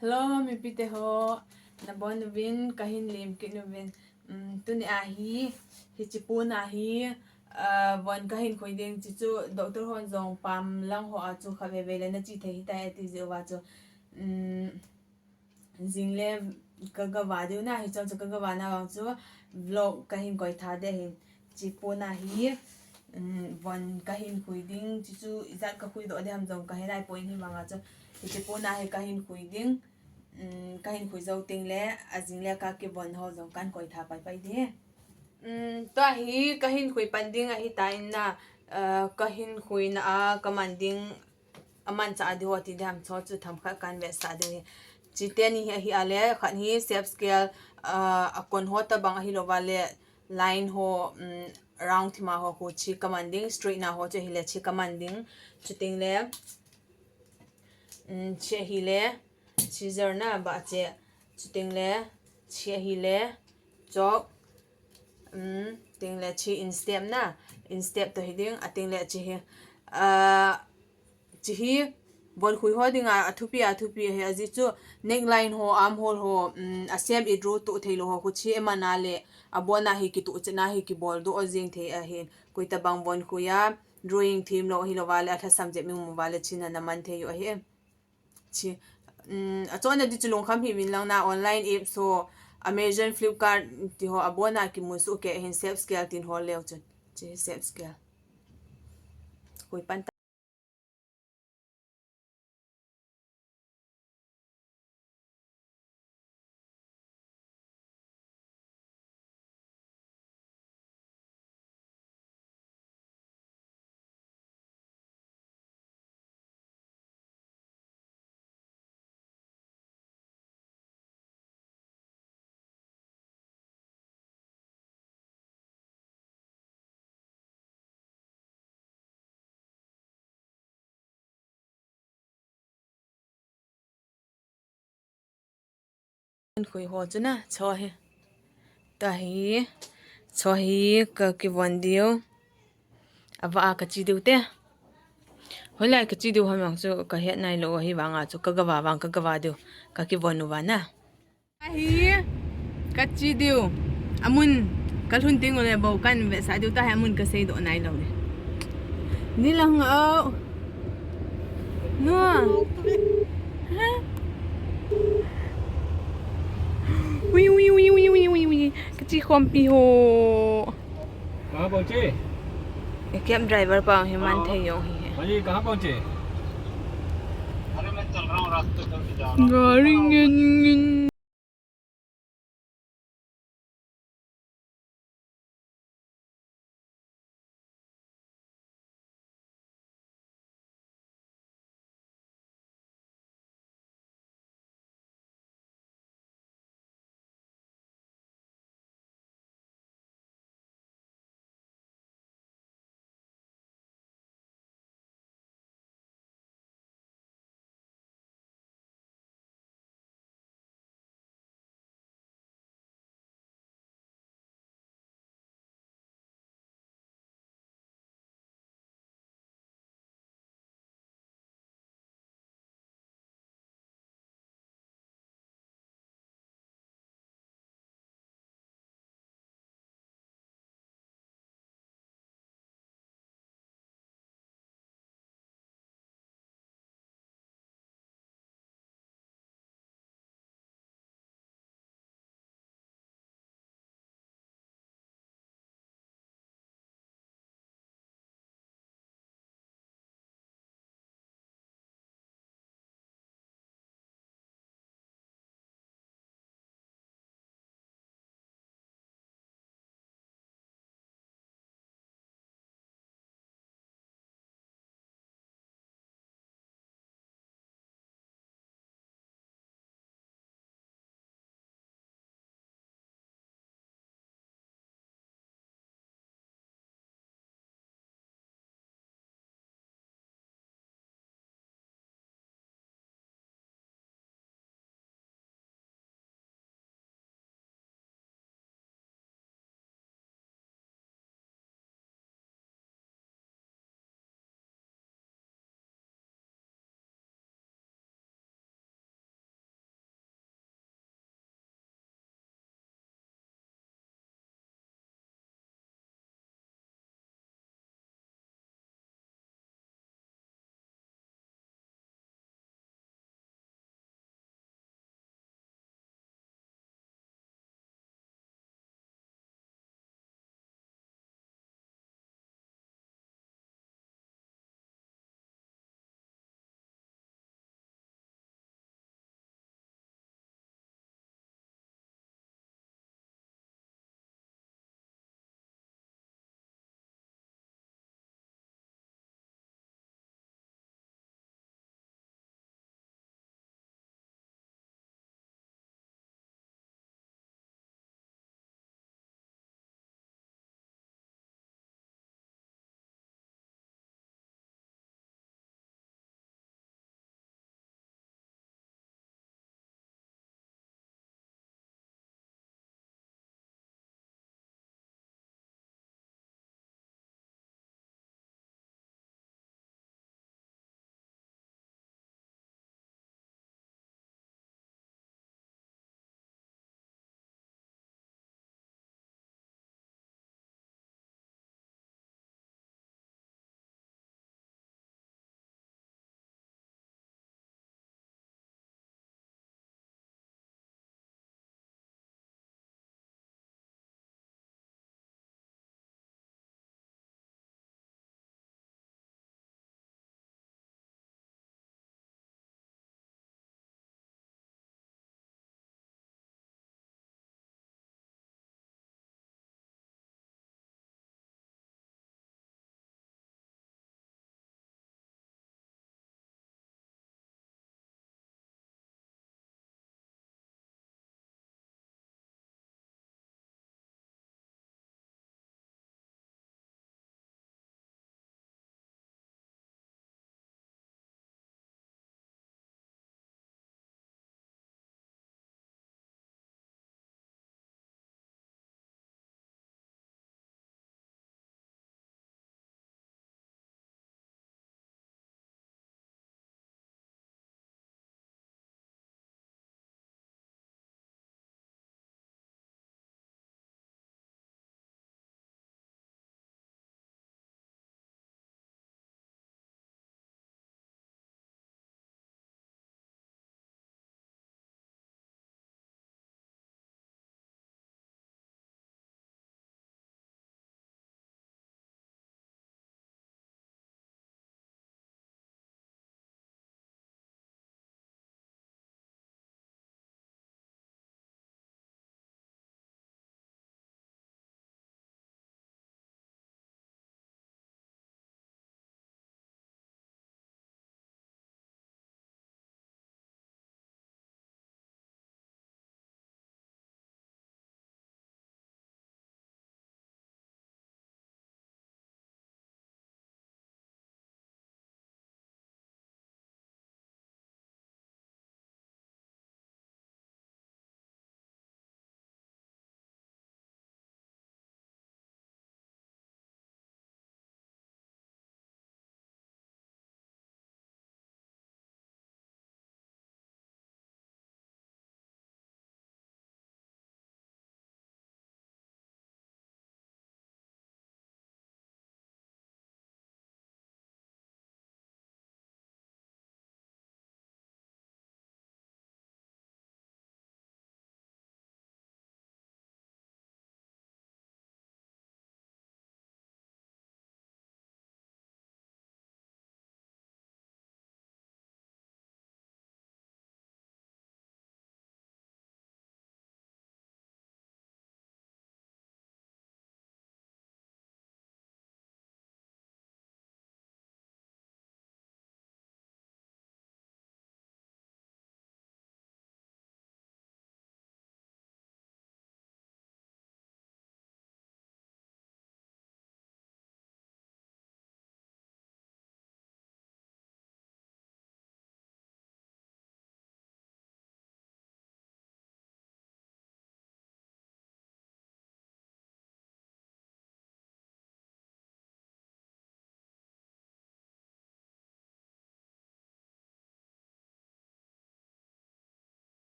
Hello, mi pite ho. Na bon vin kahin lim ki no vin. Tuni ahi hichipun ahi von kahin khoi ding chi chu doctor hon zong pam lang ho a chu khave vele na chi thei ta ti je wa chu jingle ka ga wa de na hi chu ka ga wa na wang chu vlog kahin koi tha de hin chipun ahi von kahin khoi ding chi chu izat ka khoi do de ham zong ka helai point hi wanga chu hichipun ahi kahin khoi ding kahin khui zo ting le azing le ka ke bon ho zo kan koi tha pai pai de to hi kahin khui panding a hi tain na kahin khui na a commanding aman cha adi hoti de ham cho chu tham kha kan ve sa de chi te ni hi ale khan hi step scale a kon ho ta bang hi lo wale line ho round thima ho ho chi commanding straight na ho che hi le chi commanding chuting le che hi le scissor na ba che chuting le che hi le chok ting le chi in step na in step to hiding ating le chi hi chi hi bol khui ho dinga athupi he aji chu neckline ho arm hole ho a same it ro to thailo ho ku chi emana le abona hi ki tu chna hi ki bol do ojing the a hin koita bang bon khuya drawing theme lo hi lo wale atha subject mi mu wale china na man the yo hi chi achona di chulong kham hi min lang na online app so Amazon Flipkart ti ho abona ki musu ke hin self scale tin ho leo chu chi self scale koi pan khoi ho chu na cho he ta hi cho hi ka ki von dio ava ka chi deu te holai ka chi deu hamang chu ka het nai lo hi wanga chu ka gawa wang ka gawa deu ka ki von wa na hi ka chi deu amun kal hun ting ole bo kan ve sa deu ta ha amun ka sei do nai lo le ni lang au no ha ui cái chi khom pi ho कहाँ पहुँचे? Cab driver पाओ हिमान थे यो ही हाँ जी कहाँ पहुँचे? गाड़ी